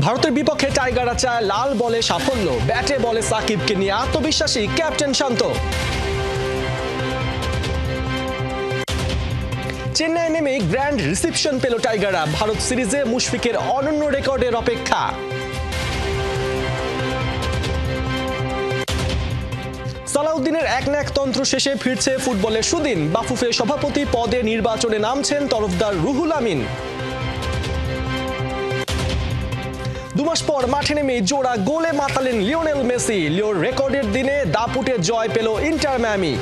ভারতের বিপক্ষে টাইগাররা চায় লাল বলে সাফল্য, ব্যাটে বলে সাকিবকে নিয়ে আত্মবিশ্বাসী ক্যাপ্টেন শান্ত। চেন্নাই নেমে গ্র্যান্ড রিসেপশন পেল টাইগাররা, ভারত সিরিজে মুশফিকের অনন্য রেকর্ডের অপেক্ষা। সালাউদ্দিনের এক তন্ত্র শেষে ফিরছে ফুটবলের সুদিন, বাফুফে সভাপতি পদে নির্বাচনে নামছেন তরফদার রুহুল আমিন। 2 মাস পর মাঠে নেমে জোড়া গোলে মাতালেন লিওনেল মেসি, লিওর রেকর্ডের দিনে দাপুটে জয় পেল ইন্টার মায়ামি।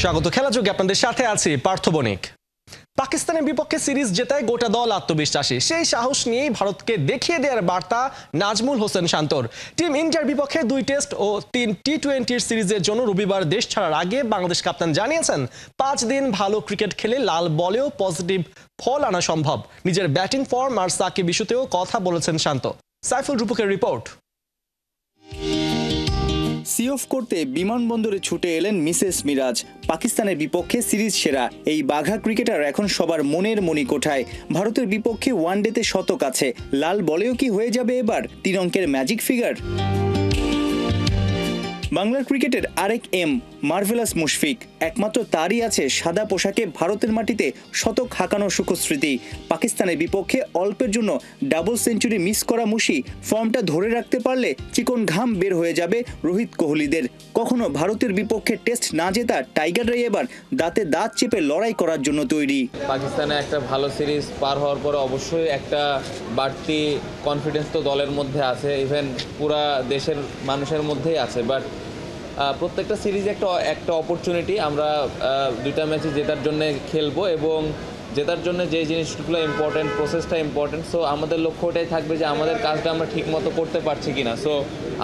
স্বাগত খেলাযোগে, আপনাদের সাথে আছি পার্থ বণিক। পাকিস্তানের বিপক্ষে সিরিজ জেতায় গোটা দল আত্মবিশ্বাসী, সেই সাহস নিয়েই ভারতকে দেখিয়ে দেওয়ার বার্তা নাজমুল হোসেন শান্তর। টিম ইন্ডিয়ার বিপক্ষে 2 টেস্ট ও 3 টি-20 সিরিজের জন্য রবিবার দেশ ছাড়ার আগে বাংলাদেশ কাপ্তান জানিয়েছেন 5 দিন ভালো ক্রিকেট খেলে লাল বলেও পজিটিভ ফল আনা সম্ভব। নিজের ব্যাটিং ফর্ম আর সাকিব ইস্যুতেও কথা বলেছেন শান্ত। সাইফুল রূপকের রিপোর্ট। সি অফ করতে বিমানবন্দরে ছুটে এলেন মিসেস মিরাজ। পাকিস্তানের বিপক্ষে সিরিজ সেরা এই বাঘা ক্রিকেটার এখন সবার মনের মণিকোঠায়। ভারতের বিপক্ষে ওয়ানডেতে শতক আছে, লাল বলেও কি হয়ে যাবে এবার 3 অঙ্কের ম্যাজিক ফিগার? বাংলার ক্রিকেটের আরেক মার্ভেলাস মুশফিক, একমাত্র তারই আছে সাদা পোশাকে ভারতের মাটিতে শতক হাঁকানোর সুখস্মৃতি। পাকিস্তানের বিপক্ষে অল্পের জন্য ডাবল সেঞ্চুরি মিস করা মুশি ফর্মটা ধরে রাখতে পারলে চিকন ঘাম বের হয়ে যাবে রোহিত কোহলিদের। কখনো ভারতের বিপক্ষে টেস্ট না জেতা টাইগাররাই এবার দাঁতে দাঁত চেপে লড়াই করার জন্য তৈরি। পাকিস্তানে একটা ভালো সিরিজ পার হওয়ার পরে অবশ্যই একটা বাড়তি কনফিডেন্স তো দলের মধ্যে আছে, ইভেন পুরা দেশের মানুষের মধ্যেই আছে। বাট প্রত্যেকটা সিরিজে একটা অপরচুনিটি। আমরা 2টা ম্যাচে জেতার জন্য খেলবো এবং জেতার জন্য যে জিনিসগুলো ইম্পর্টেন্ট, প্রসেসটা ইম্পর্টেন্ট। সো আমাদের লক্ষ্য ওটাই থাকবে যে আমাদের কাজটা আমরা ঠিকমতো করতে পারছি কিনা। সো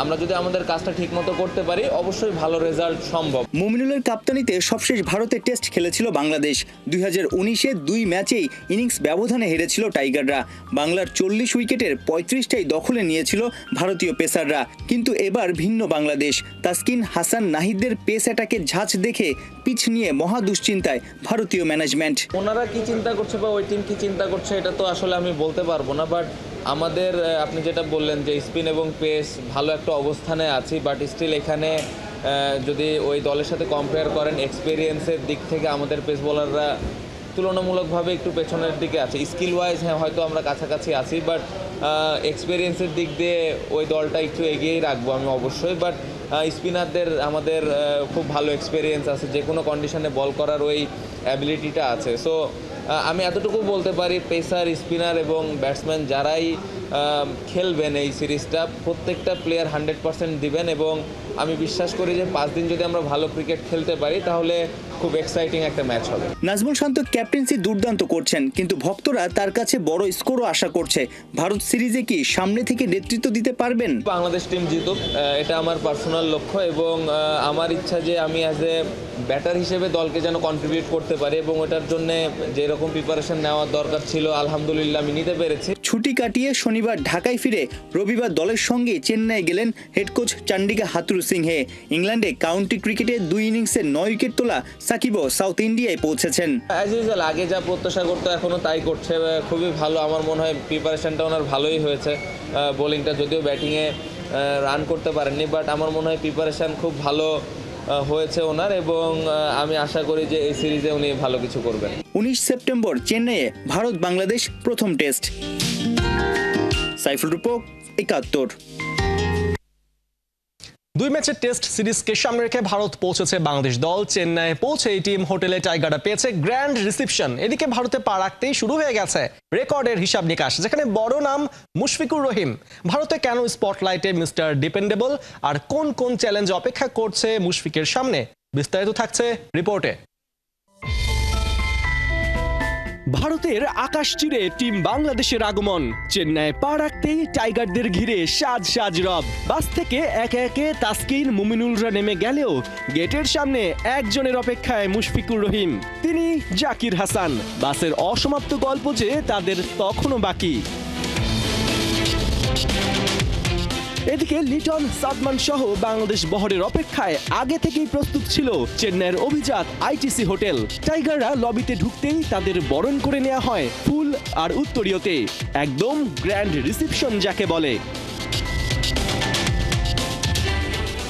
আমরা যদি আমাদের কাজটা ঠিকমতো করতে পারি অবশ্যই ভালো রেজাল্ট সম্ভব। মুমিনুলের কাপ্তানিতে সবশেষ ভারতে টেস্ট খেলেছিল বাংলাদেশ। 2019-এ 2 ম্যাচেই ইনিংস ব্যবধানে হেরেছিল টাইগাররা। বাংলার 40 উইকেটের 35টাই দখলে নিয়েছিল ভারতীয় পেসাররা। কিন্তু এবার ভিন্ন বাংলাদেশ। তাসকিন হাসান নাহিদদের পেস অ্যাটাকের ঝাঁজ দেখে পিচ নিয়ে মহা দুশ্চিন্তায় ভারতীয় ম্যানেজমেন্ট। ওনারা কি চিন্তা করছে বা ওই টিম কি চিন্তা করছে এটা তো আসলে আমি বলতে পারবো না। বাট আমাদের আপনি যেটা বললেন যে স্পিন এবং পেস ভালো একটা অবস্থানে আছি, বাট স্টিল এখানে যদি ওই দলের সাথে কম্পেয়ার করেন এক্সপিরিয়েন্সের দিক থেকে আমাদের পেস বোলাররা তুলনামূলকভাবে একটু পেছনের দিকে আছে। স্কিল ওয়াইজ হ্যাঁ হয়তো আমরা কাছাকাছি আছি, বাট এক্সপিরিয়েন্সের দিক দিয়ে ওই দলটা একটু এগিয়েই রাখবো আমি অবশ্যই। বাট স্পিনারদের আমাদের খুব ভালো এক্সপিরিয়েন্স আছে, যে কোনো কন্ডিশনে বল করার ওই অ্যাবিলিটিটা আছে। সো আমি এতটুকু বলতে পারি পেসার, স্পিনার এবং ব্যাটসম্যান যারাই খেলবেন এই সিরিজটা প্রত্যেকটা প্লেয়ার 100% দিবেন এবং আমি বিশ্বাস করি যে 5 দিন যদি আমরা ভালো ক্রিকেট খেলতে পারি তাহলে খুব এক্সাইটিং একটা ম্যাচ হবে। নাজমুল শান্ত ক্যাপ্টেন্সি দুর্দান্ত করছেন, কিন্তু ভক্তরা তার কাছে বড় স্কোরও আশা করছে। ভারত সিরিজে কি সামনে থেকে নেতৃত্ব দিতে পারবেন? বাংলাদেশ টিম জিতুক, এটা আমার পার্সোনাল লক্ষ্য এবং আমার ইচ্ছা যে আমি অ্যাজ এ ব্যাটার হিসেবে দলকে যেন কন্ট্রিবিউট করতে পারি এবং ওটার জন্য যেরকম প্রিপারেশন নেওয়ার দরকার ছিল আলহামদুলিল্লাহ আমি নিতে পেরেছি। ছুটি কাটিয়ে শনিবার ঢাকায় ফিরে রবিবার দলের সঙ্গে চেন্নাই গেলেন হেড কোচ চান্ডিকা হাথুরু সিংহে। ইংল্যান্ডে কাউন্টি ক্রিকেটে 2 ইনিংসে 9 উইকেট তোলা সাকিবও সাউথ ইন্ডিয়ায় পৌঁছেছেন। অ্যাজ ইউজুয়াল আগে যা প্রত্যাশা করতো এখনও তাই করছে, খুবই ভালো। আমার মনে হয় প্রিপারেশনটা ওনার ভালোই হয়েছে। বোলিংটা যদিও ব্যাটিংয়ে রান করতে পারেননি, বাট আমার মনে হয় প্রিপারেশন খুব ভালো হয়েছে ওনার এবং আমি আশা করি যে এই সিরিজে উনি ভালো কিছু করবেন। 19 সেপ্টেম্বর চেন্নাইয়ে ভারত বাংলাদেশ প্রথম টেস্ট। সাইফুল রূপক, 71। 2 ম্যাচের টেস্ট সিরিজকে সামনে রেখে ভারত পৌঁছেছে বাংলাদেশ দল। চেন্নাইয়ে পৌঁছে এই টিম হোটেলে টাইগাররা পেয়েছে গ্র্যান্ড রিসেপশন। এদিকে ভারতে পা রাখতেই শুরু হয়ে গেছে রেকর্ডের হিসাব নিকাশ, যেখানে বড় নাম মুশফিকুর রহিম। ভারতে কেন স্পটলাইটে মিস্টার ডিপেন্ডেবল, আর কোন কোন চ্যালেঞ্জ অপেক্ষা করছে মুশফিকের সামনে, বিস্তারিত থাকছে রিপোর্টে। ভারতের আকাশ চিরে টিম বাংলাদেশের আগমন। চেন্নাইয়ে পা রাখতেই টাইগারদের ঘিরে সাজ সাজ রব। বাস থেকে একে একে তাসকিন, মুমিনুলরা নেমে গেলেও গেটের সামনে একজনের অপেক্ষায় মুশফিকুর রহিম। তিনি জাকির হাসান। বাসের অসমাপ্ত গল্প যে তাদের তখনও বাকি। এদিকে লিটন, সাদমান সহ বাংলাদেশ বহরের অপেক্ষায় আগে থেকেই প্রস্তুত ছিল চেন্নাইয়ের অভিজাত আইটিসি হোটেল। টাইগাররা লবিতে ঢুকতেই তাদের বরণ করে নেওয়া হয় ফুল আর উত্তরীয়তে। একদম গ্র্যান্ড রিসেপশন যাকে বলে।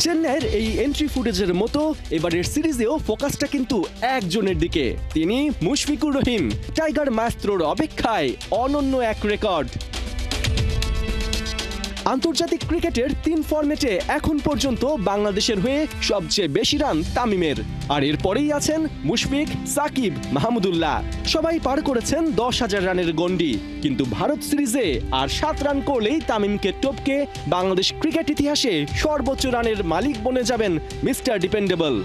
চেন্নাইয়ের এই এন্ট্রি ফুটেজের মতো এবারের সিরিজেও ফোকাসটা কিন্তু একজনের দিকে। তিনি মুশফিকুর রহিম। টাইগার মাস্ত্রোর অপেক্ষায় অনন্য এক রেকর্ড। আন্তর্জাতিক ক্রিকেটের 3 ফরম্যাটে এখন পর্যন্ত বাংলাদেশের হয়ে সবচেয়ে বেশি রান তামিমের। আর এরপরেই আছেন মুশফিক, সাকিব, মাহমুদুল্লাহ। সবাই পার করেছেন 10,000 রানের গন্ডি। কিন্তু ভারত সিরিজে আর 7 রান করলেই তামিমকে টপকে বাংলাদেশ ক্রিকেট ইতিহাসে সর্বোচ্চ রানের মালিক বনে যাবেন মিস্টার ডিপেন্ডেবল।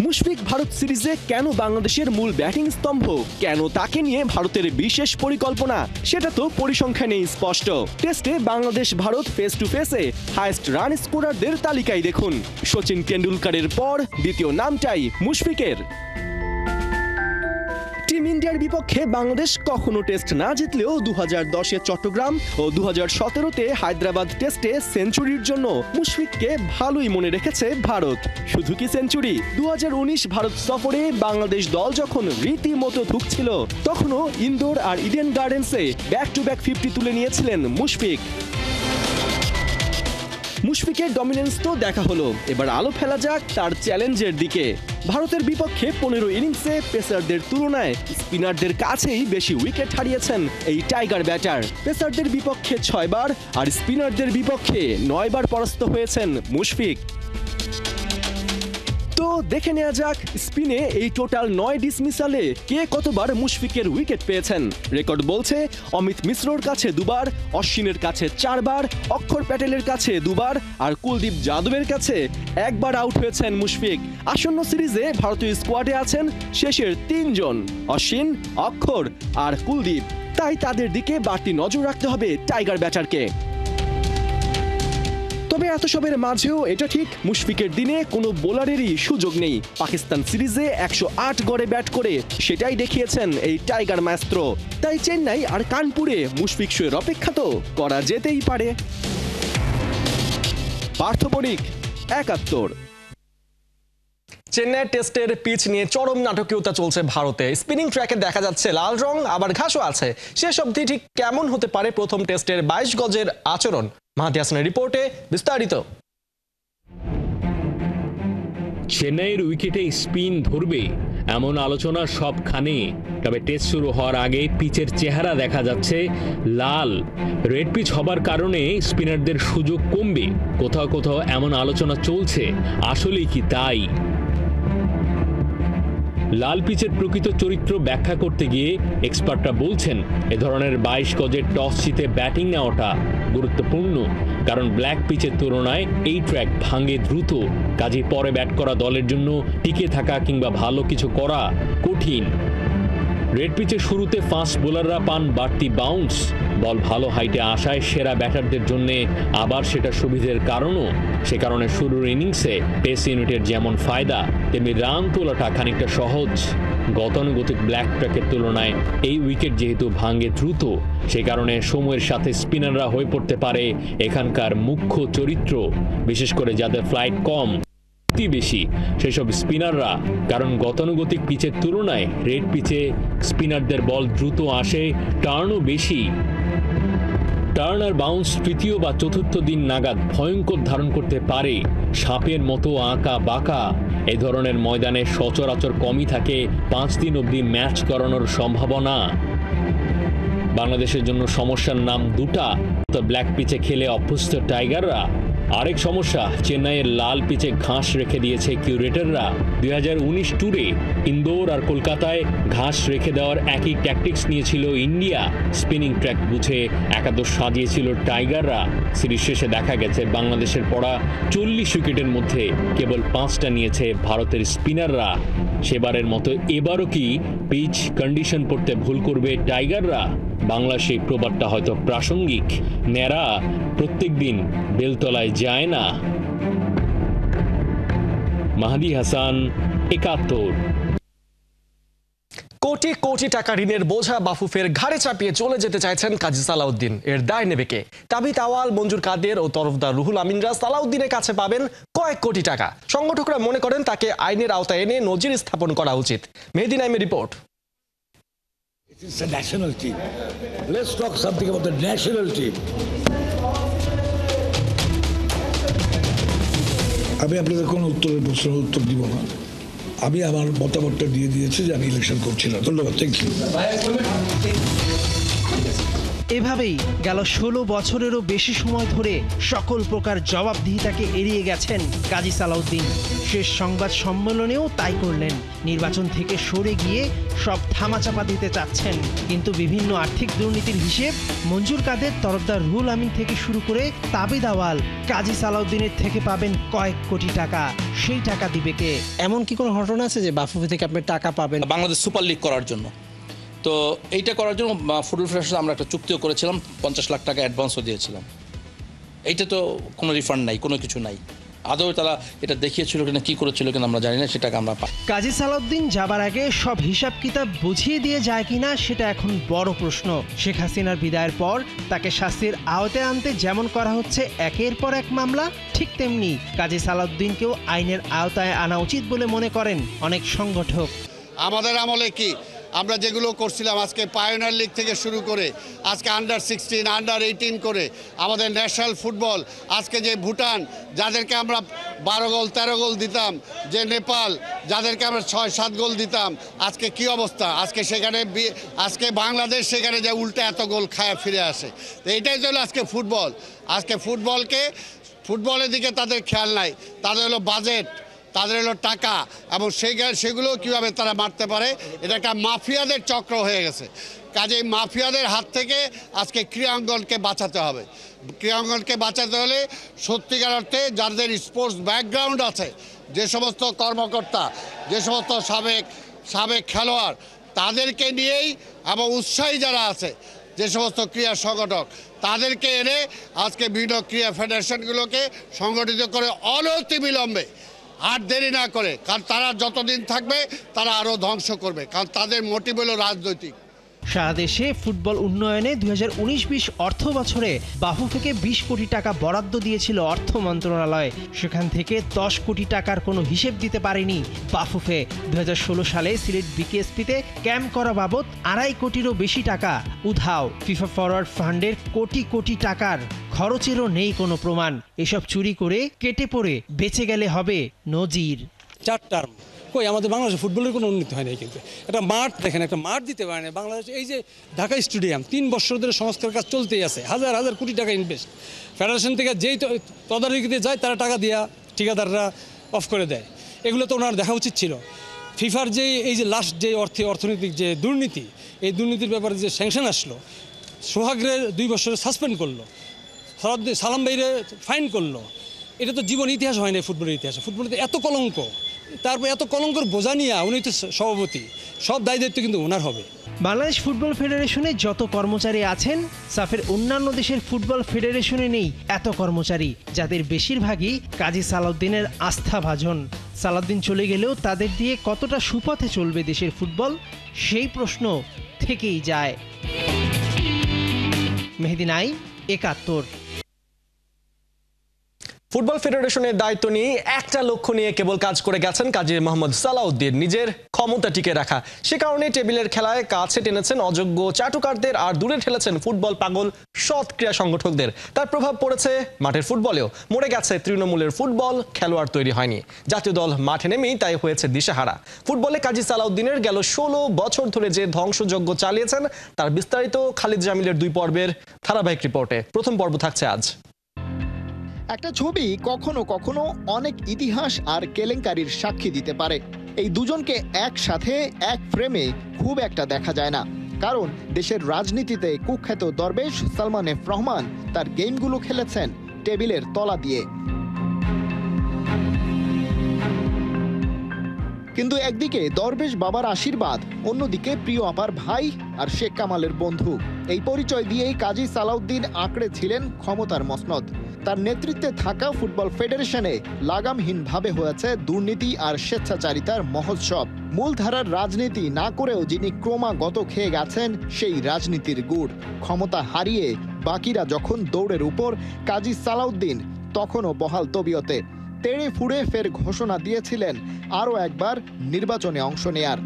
মুশফিক ভারত সিরিজে কেন বাংলাদেশের মূল ব্যাটিং স্তম্ভ, কেন তাকে নিয়ে ভারতের বিশেষ পরিকল্পনা, সেটা তো পরিসংখ্যানেই স্পষ্ট। টেস্টে বাংলাদেশ ভারত ফেস টু ফেসে হাইয়েস্ট রান স্কোরারদের তালিকায় দেখুন। সচিন টেন্ডুলকারের পর দ্বিতীয় নামটাই মুশফিকের। টিম ইন্ডিয়ার বিপক্ষে বাংলাদেশ কখনো টেস্ট না জিতলেও 2010-এ চট্টগ্রাম ও 2017-তে হায়দ্রাবাদ টেস্টে সেঞ্চুরির জন্য মুশফিককে ভালোই মনে রেখেছে ভারত। শুধু কি সেঞ্চুরি, 2019 ভারত সফরে বাংলাদেশ দল যখন রীতিমতো ধুঁকছিল তখনও ইন্দোর আর ইডেন গার্ডেন্সে ব্যাক টু ব্যাক 50 তুলে নিয়েছিলেন মুশফিক। মুশফিকের ডমিনেন্স তো দেখা হলো, এবার আলো ফেলা যাক তার চ্যালেঞ্জের দিকে। ভারতের বিপক্ষে 15 ইনিংসে পেসারদের তুলনায় স্পিনারদের কাছেই বেশি উইকেট হারিয়েছেন এই টাইগার ব্যাটার। পেসারদের বিপক্ষে 6 বার আর স্পিনারদের বিপক্ষে 9 বার পরাস্ত হয়েছেন মুশফিক। তো দেখে নেওয়া যাক স্পিনে এই টোটাল 9 ডিসমিসালে কে কতবার মুশফিকের উইকেট পেয়েছেন। রেকর্ড বলছে অমিত মিশ্রর কাছে 2 বার, অশ্বিনের কাছে 4 বার, অক্ষর প্যাটেলের কাছে 2 বার আর কুলদীপ যাদবের কাছে 1 বার আউট হয়েছেন মুশফিক। আসন্ন সিরিজে ভারতীয় স্কোয়াডে আছেন শেষের 3 জন, অশ্বিন, অক্ষর আর কুলদীপ। তাই তাদের দিকে বাড়তি নজর রাখতে হবে টাইগার ব্যাটারকে। তবে এত সবের মাঝেও এটা ঠিক, মুশফিকের দিনে কোনো বোলারেরই সুযোগ নেই। পাকিস্তান সিরিজে 108 গড়ে ব্যাট করে সেটাই দেখিয়েছেন এই টাইগার মাস্ত্রো। তাই চেন্নাই আর কানপুরে মুশফিক শোয়ের অপেক্ষা তো করা যেতেই পারে। পার্থ বণিক, 71। চেন্নাই টেস্টের পিচ নিয়ে চরম নাটকীয়তা চলছে ভারতে। স্পিনিং ট্র্যাকে দেখা যাচ্ছে লাল রং, আবার ঘাসও আছে। শেষ অবধি ঠিক কেমন হতে পারে প্রথম টেস্টের 22 গজের আচরণ? মাহাদি হাসানের রিপোর্টে বিস্তারিত। চেন্নাইয়ের উইকেটে স্পিন ধরবে এমন আলোচনা সবখানে। তবে টেস্ট শুরু হওয়ার আগে পিচের চেহারা দেখা যাচ্ছে লাল। রেড পিচ হবার কারণে স্পিনারদের সুযোগ কমবে, কোথাও কোথাও এমন আলোচনা চলছে। আসলেই কি তাই? লাল পিচের প্রকৃত চরিত্র ব্যাখ্যা করতে গিয়ে এক্সপার্টরা বলছেন এ ধরনের 22 গজের টস জিতে ব্যাটিং নেওয়াটা গুরুত্বপূর্ণ, কারণ ব্ল্যাক পিচের তুলনায় এই ট্র্যাক ভাঙে দ্রুত। কাজে পরে ব্যাট করা দলের জন্য টিকে থাকা কিংবা ভালো কিছু করা কঠিন। রেড পিচের শুরুতে ফাস্ট বোলাররা পান বাড়তি বাউন্স। বল ভালো হাইটে আসায় সেরা ব্যাটারদের জন্য আবার সেটা সুবিধের কারণও। সে কারণে শুরুর ইনিংসে পেস ইউনিটের যেমন ফায়দা, তেমনি রান তোলাটা খানিকটা সহজ। গতানুগতিক ব্ল্যাক ট্র্যাকের তুলনায় এই উইকেট যেহেতু ভাঙে দ্রুত, সে কারণে সময়ের সাথে স্পিনাররা হয়ে পড়তে পারে এখানকার মুখ্য চরিত্র, বিশেষ করে যাদের ফ্লাইট কম বেশি সেসব স্পিনাররা। কারণ গতানুগতিক পিচের তুলনায় রেড পিচে স্পিনারদের বল দ্রুত আসে, টার্নও বেশি। টার্ন আর বাউন্স তৃতীয় বা চতুর্থ দিন নাগাদ ভয়ঙ্কর ধারণ করতে পারে। সাপের মতো আঁকা বাঁকা এ ধরনের ময়দানে সচরাচর কমই থাকে 5 দিন অবধি ম্যাচ করানোর সম্ভাবনা। বাংলাদেশের জন্য সমস্যার নাম দুটা। তো ব্ল্যাক পিচে খেলে অভ্যস্ত টাইগাররা আরেক সমস্যা, চেন্নাইয়ের লাল পিচে ঘাস রেখে দিয়েছে কিউরেটররা। 2019 ট্যুরে ইন্দোর আর কলকাতায় ঘাস রেখে দেওয়ার একই ট্যাকটিক্স নিয়েছিল ইন্ডিয়া। স্পিনিং ট্র্যাক বুঝে একাদশ সাজিয়েছিল টাইগাররা। সিরিজ শেষে দেখা গেছে বাংলাদেশের পড়া 40 উইকেটের মধ্যে কেবল 5টা নিয়েছে ভারতের স্পিনাররা। সেবারের মতো এবারও কি পিচ কন্ডিশন পড়তে ভুল করবে টাইগাররা? বাংলা সেই প্রবাদটা হয়তো প্রাসঙ্গিক, ন্যাড়া প্রত্যেকদিন বেলতলায় যায় না। মাহাদি হাসান, 71। কোটি কোটি টাকা ঋণের বোঝা বাফুফের ঘাড়ে চাপিয়ে চলে যেতে চাইছেন কাজী সালাউদ্দিন। এর দায় নেবে কে? তাবিত আওয়াল, মঞ্জুর কাদের ও তরফদার রুহুল আমিনরা সালাউদ্দিনের কাছে পাবেন কয়েক কোটি টাকা। সংগঠকরা মনে করেন তাকে আইনের আওতায় এনে নজির স্থাপন করা উচিত। মেহেদী নাইমের report. It's a national team. Let's talk something about the national team. আমি আপনাদের কোনো প্রশ্নের উত্তর দিব না। আমি আমার মতামতটা দিয়ে দিয়েছি যে আমি ইলেকশন করছিলাম। ধন্যবাদ, থ্যাংক ইউ। এভাবেই গেল 16 বছরেরও বেশি সময় ধরে সকল প্রকার জবাবদিহিতাকে এড়িয়ে গেছেন কাজী সালাউদ্দিন। শেষ সংবাদ সম্মেলনেও তাই করলেন। নির্বাচন থেকে সরে গিয়ে সব থামাচাপা দিতে চাচ্ছেন, কিন্তু বিভিন্ন আর্থিক দুর্নীতির হিসেব মঞ্জুর কাদের, তরফদার রুহুল আমিন থেকে শুরু করে তাবিদ আওয়াল কাজী সালাউদ্দিনের থেকে পাবেন কয়েক কোটি টাকা। সেই টাকা দিবে কে? এমন কি কোনো ঘটনা আছে যে বাফুফে থেকে আপনি টাকা পাবেন? বাংলাদেশ সুপার লিগ করার জন্য, তো এইটা করার জন্য ফুটবল ফেডারেশন আমরা একটা চুক্তিও করেছিলাম, 50 লাখ টাকা অ্যাডভান্সও দিয়েছিলাম। এইটা তো কোনো রিফান্ড নাই, কোনো কিছু নাই। আদৌ তারা এটা দেখিয়েছিল কিনা, কি করেছিল কিনা আমরা জানি না, সেটাকে আমরা পাই। কাজী সালাউদ্দিন যাবার আগে সব হিসাব কিতাব বুঝিয়ে দিয়ে যায় কিনা সেটা এখন বড় প্রশ্ন। শেখ হাসিনার বিদায়ের পর তাকে শাস্তির আওতায় আনতে যেমন করা হচ্ছে একের পর এক মামলা, ঠিক তেমনি কাজী সালাউদ্দিনকেও আইনের আওতায় আনা উচিত বলে মনে করেন অনেক সংগঠক। আমাদের আমলে কি আমরা যেগুলো করছিলাম, আজকে পায়োনিয়ার লিগ থেকে শুরু করে আজকে আন্ডার 16, আন্ডার 18 করে আমাদের ন্যাশনাল ফুটবল, আজকে যে ভুটান যাদেরকে আমরা 12 গোল 13 গোল দিতাম, যে নেপাল যাদেরকে আমরা 6-7 গোল দিতাম, আজকে কি অবস্থা? আজকে সেখানে আজকে বাংলাদেশ সেখানে যে উল্টা এত গোল খায় ফিরে আসে। তো এইটাই তো হলো আজকে ফুটবল। আজকে ফুটবলের দিকে তাদের খেয়াল নাই, তাদের হলো বাজেট, তাদের হলো টাকা, এবং সেগুলো কীভাবে তারা মারতে পারে। এটা একটা মাফিয়াদের চক্র হয়ে গেছে। কাজেই মাফিয়াদের হাত থেকে আজকে ক্রীড়াঙ্গনকে বাঁচাতে হবে। ক্রীড়াঙ্গনকে বাঁচাতে হলে সত্যিকার অর্থে যাদের স্পোর্টস ব্যাকগ্রাউন্ড আছে, যে সমস্ত কর্মকর্তা, যে সমস্ত সাবেক খেলোয়াড়, তাদেরকে নিয়েই, এবং উৎসাহী যারা আছে, যে সমস্ত ক্রীড়া সংগঠক, তাদেরকে এনে আজকে বিভিন্ন ক্রীড়া ফেডারেশনগুলোকে সংগঠিত করে অনতিবিলম্বে, আর দেরি না করে, কারণ তারা যতদিন থাকবে তারা আরও ধ্বংস করবে, কারণ তাদের মোটিভ হলো রাজনৈতিক। সারা দেশে ফুটবল উন্নয়নে 2019-20 অর্থ বছরে বাফুফেকে 20 কোটি টাকা বরাদ্দ দিয়েছিল অর্থ মন্ত্রণালয়। সেখান থেকে 10 কোটি টাকার কোনো হিসেব দিতে পারেনি বাফুফে। 2016 সালে সিলেট বিকেএসপিতে ক্যাম্প করা বাবদ 2.5 কোটিরও বেশি টাকা উধাও। ফিফা ফরওয়ার্ড ফান্ডের কোটি কোটি টাকার খরচেরও নেই কোনো প্রমাণ। এসব চুরি করে কেটে পড়ে বেঁচে গেলে হবে নজির। 4 টার্ম কই আমাদের বাংলাদেশে ফুটবলের কোনো উন্নতি হয় নাই। কিন্তু একটা মাঠ দেখেন, একটা মাঠ দিতে পারে না বাংলাদেশ। এই যে ঢাকা স্টেডিয়াম 3 বছর ধরে সংস্কার কাজ চলতেই আছে, হাজার হাজার কোটি টাকা ইনভেস্ট। ফেডারেশন থেকে যেই তদারকিতে যায় তারা টাকা দিয়া ঠিকাদাররা অফ করে দেয়। এগুলো তো ওনার দেখা উচিত ছিল। ফিফার যে এই যে লাস্ট যে অর্থনৈতিক যে দুর্নীতি, এই দুর্নীতির ব্যাপারে যে স্যাংশন আসলো, সোহাগের 2 বছরে সাসপেন্ড করলো, সালাম ভাইরে ফাইন করলো, এটা তো জীবন ইতিহাস হয় না ফুটবলের ইতিহাসে। ফুটবলের এত কলঙ্ক, তারপর এত কলঙ্কর বোঝা নিয়ে উনি তো সভাপতি, সব দায় দায়িত্ব কিন্তু ওনার হবে। বাংলাদেশ ফুটবল ফেডারেশনে যত কর্মচারী আছেন, সাফের অন্যান্য দেশের ফুটবল ফেডারেশনে নেই এত কর্মচারী, যাদের বেশিরভাগই কাজী সালাউদ্দিনের আস্থাভাজন। সালাউদ্দিন চলে গেলেও তাদের দিয়ে কতটা সুপথে চলবে দেশের ফুটবল, সেই প্রশ্ন থেকেই যায়। মেহেদী নাইম, 71। ফুটবল ফেডারেশনের দায়িত্ব নিয়ে একটা লক্ষ্য নিয়ে কেবল কাজ করে গেছেন কাজী মোহাম্মদ সালাউদ্দিন, নিজের ক্ষমতা টিকে রাখা। সে কারণে টেবিলের খেলায় কাছে টেনেছেন অযোগ্য চাটুকারদের আর দূরে ঠেলেছেন ফুটবল পাগল সৎ ক্রীড়া সংগঠকদের। তার প্রভাব পড়েছে মাঠের ফুটবলেও। মরে গেছে তৃণমূলের ফুটবল, খেলোয়াড় তৈরি হয়নি। জাতীয় দল মাঠে নেমেই তাই হয়েছে দিশেহারা। ফুটবলে কাজী সালাউদ্দিনের গেল 16 বছর ধরে যে ধ্বংসযজ্ঞ চালিয়েছেন তার বিস্তারিত খালিদ জামিলের 2 পর্বের ধারাবাহিক রিপোর্টে। প্রথম পর্ব থাকছে আজ। একটা ছবি কখনো কখনো অনেক ইতিহাস আর কেলেঙ্কারির সাক্ষী দিতে পারে। এই দুজনকে একসাথে এক ফ্রেমে খুব একটা দেখা যায় না, কারণ দেশের রাজনীতিতে কুখ্যাত দরবেশ সালমান এফ রহমান তার গেমগুলো খেলেছেন টেবিলের তলা দিয়ে। কিন্তু একদিকে দরবেশ বাবার আশীর্বাদ, অন্যদিকে প্রিয় আপার ভাই আর শেখ কামালের বন্ধু। এই পরিচয় দিয়েই কাজী সালাউদ্দিন আঁকড়ে ছিলেন ক্ষমতার মসনদ। তার নেতৃত্বে থাকা ফুটবল ফেডারেশনে লাগামহীনভাবে হয়েছে দুর্নীতি আর স্বেচ্ছাচারিতার মহোৎসব। মূলধারার রাজনীতি না করেও যিনি ক্রমাগত খেয়ে গেছেন সেই রাজনীতির গুড়। ক্ষমতা হারিয়ে বাকিরা যখন দৌড়ের উপর, কাজী সালাউদ্দিন তখনও বহাল তবিয়তে। তেড়ে ফুড়ে ফের ঘোষণা দিয়েছিলেন আরও একবার নির্বাচনে অংশ নেয়ার।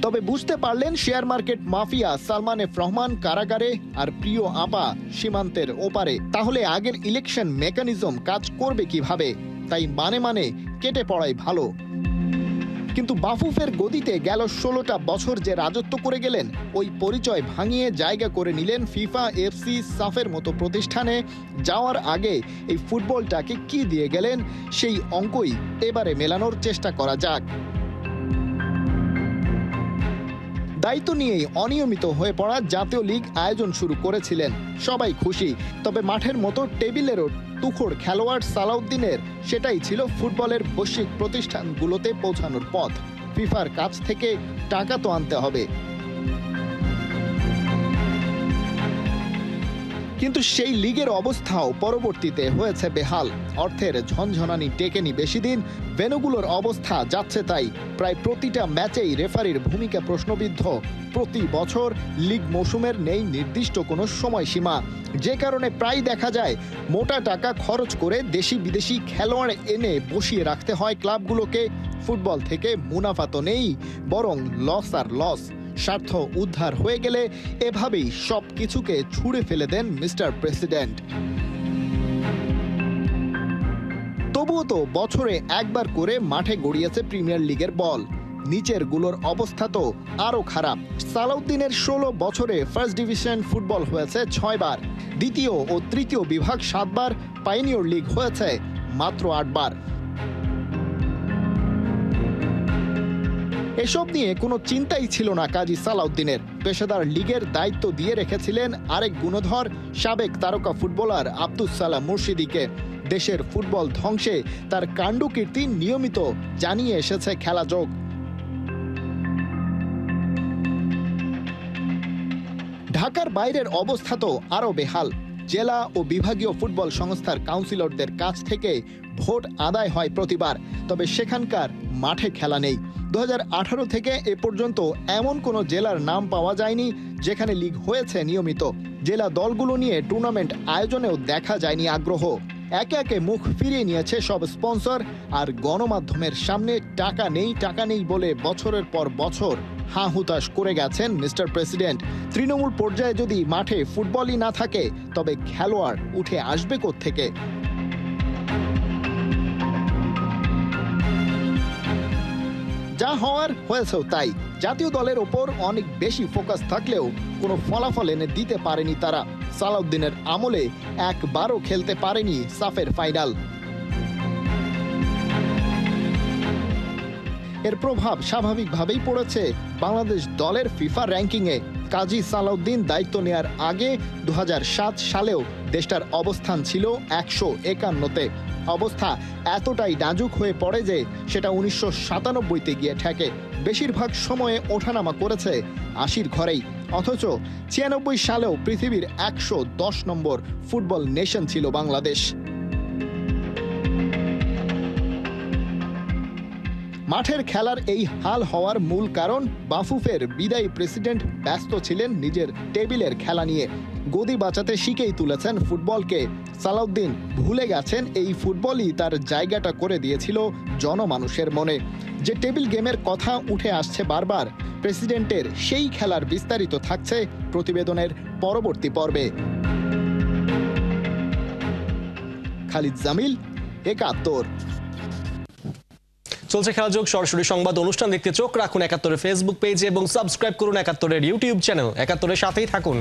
তবে বুঝতে পারলেন share market mafia Salman F Rahman কারাগারে আর প্রিয় আপা সীমান্তের ওপারে। তাহলে আগের ইলেকশন মেকানিজম কাজ করবে কিভাবে? তাই মানে কেটে পড়াই ভালো। কিন্তু বাফুফের গদিতে গেল 16টা বছর যে রাজত্ব করে গেলেন, ওই পরিচয় ভাঙিয়ে জায়গা করে নিলেন ফিফা, এফসি, সাফের মতো প্রতিষ্ঠানে। যাওয়ার আগে এই ফুটবলটাকে কি দিয়ে গেলেন, সেই অঙ্কই এবারে মেলানোর চেষ্টা করা যাক। দায়িত্ব নিয়েই অনিয়মিত হয়ে পড়া জাতীয় লীগ আয়োজন শুরু করেছিলেন, সবাই খুশি। তবে মাঠের মতো টেবিলেরও তুখোড় খেলোয়াড় সালাউদ্দিনের সেটাই ছিল ফুটবলের বৈশ্বিক প্রতিষ্ঠানগুলোতে পৌঁছানোর পথ। ফিফার কাছ থেকে টাকা তো আনতে হবে। কিন্তু সেই লিগের অবস্থাও পরবর্তীতে হয়েছে বেহাল। অর্থের ঝনঝনানি টেকেনি বেশি দিন, ভেন্যুগুলোর অবস্থা যাচ্ছে তাই। প্রায় প্রতিটা ম্যাচেই রেফারির ভূমিকা প্রশ্নবিদ্ধ। প্রতি বছর লিগ মৌসুমের নেই নির্দিষ্ট কোনো সময়সীমা, যে কারণে প্রায় দেখা যায় মোটা টাকা খরচ করে দেশি বিদেশি খেলোয়াড় এনে বসিয়ে রাখতে হয় ক্লাবগুলোকে। ফুটবল থেকে মুনাফা তো নেই, বরং লস আর লস। স্বার্থ উদ্ধার হয়ে গেলে এভাবেই সব কিছুকে ছুঁড়ে ফেলে দেন মিস্টার প্রেসিডেন্ট। তবুও তো বছরে একবার করে মাঠে গড়িয়েছে প্রিমিয়ার লিগের বল। নিচের গুলোর অবস্থা তো আরো খারাপ। সালাউদ্দিনের 16 বছরে ফার্স্ট ডিভিশন ফুটবল হয়েছে 6 বার, দ্বিতীয় ও তৃতীয় বিভাগ 7 বার, পাইনিয়র লিগ হয়েছে মাত্র 8 বার। এসব নিয়ে কোনো চিন্তাই ছিল না কাজী সালাউদ্দিনের। পেশাদার লিগের দায়িত্ব দিয়ে রেখেছিলেন আরেক গুণধর সাবেক তারকা ফুটবলার আব্দুস সালাম মুর্শিদিকে। দেশের ফুটবল ধ্বংসে তার কাণ্ডকীর্তি নিয়মিত জানিয়ে এসেছে খেলাযোগ। ঢাকার বাইরের অবস্থা তো আরও বেহাল। জেলা ও বিভাগীয় ফুটবল সংস্থার কাউন্সিলরদের কাছ থেকে ভোট আদায় হয় প্রতিবার, তবে সেখানকার মাঠে খেলা নেই। 2018 থেকে এ পর্যন্ত এমন কোনো জেলার নাম পাওয়া যায়নি যেখানে লিগ হয়েছে নিয়মিত। জেলা দলগুলো নিয়ে টুর্নামেন্ট আয়োজনেও দেখা যায়নি আগ্রহ। একে একে মুখ ফিরিয়ে নিয়েছে সব স্পন্সর, আর গণমাধ্যমের সামনে টাকা নেই বলে বছরের পর বছর হাঁ হুতাশ করে গেছেন মিস্টার প্রেসিডেন্ট। তৃণমূল পর্যায়ে যদি মাঠে ফুটবলই না থাকে, তবে খেলোয়াড় উঠে আসবে কোত্থেকে? যা হওয়ার হয়েছেও তাই। জাতীয় দলের ওপর অনেক বেশি ফোকাস থাকলেও কোনো ফলাফল এনে দিতে পারেনি তারা। সালাউদ্দিনের আমলে একবারও খেলতে পারেনি সাফের ফাইনাল। এর প্রভাব স্বাভাবিকভাবেই পড়েছে বাংলাদেশ দলের ফিফা র্যাঙ্কিংয়ে। কাজী সালাউদ্দিন দায়িত্ব নেয়ার আগে 2007 সালেও দেশটার অবস্থান ছিল 151-তে। অবস্থা এতটাই নাজুক হয়ে পড়ে যে সেটা 1997-তে গিয়ে ঠেকে। বেশিরভাগ সময়ে ওঠানামা করেছে 80-র ঘরেই। অথচ 96 সালেও পৃথিবীর 110 নম্বর ফুটবল নেশন ছিল বাংলাদেশ। মাঠের খেলার এই হাল হওয়ার মূল কারণ বাফুফের বিদায়ী প্রেসিডেন্ট ব্যস্ত ছিলেন নিজের টেবিলের খেলা নিয়ে। গদি বাঁচাতে শিখেই তুলেছেন ফুটবলকে। সালাউদ্দিন ভুলে গেছেন এই ফুটবলই তার জায়গাটা করে দিয়েছিল জনমানুষের মনে। যে টেবিল গেমের কথা উঠে আসছে বারবার, প্রেসিডেন্টের সেই খেলার বিস্তারিত থাকছে প্রতিবেদনের পরবর্তী পর্বে। খালিদ জামিল, ৭১। চলছে খেলাযোগ সরাসরি সংবাদ অনুষ্ঠান দেখতে চোখ রাখুন ৭১-এর ফেসবুক পেজে এবং সাবস্ক্রাইব করুন ৭১-এর ইউটিউব চ্যানেল। ৭১-এর সাথেই থাকুন।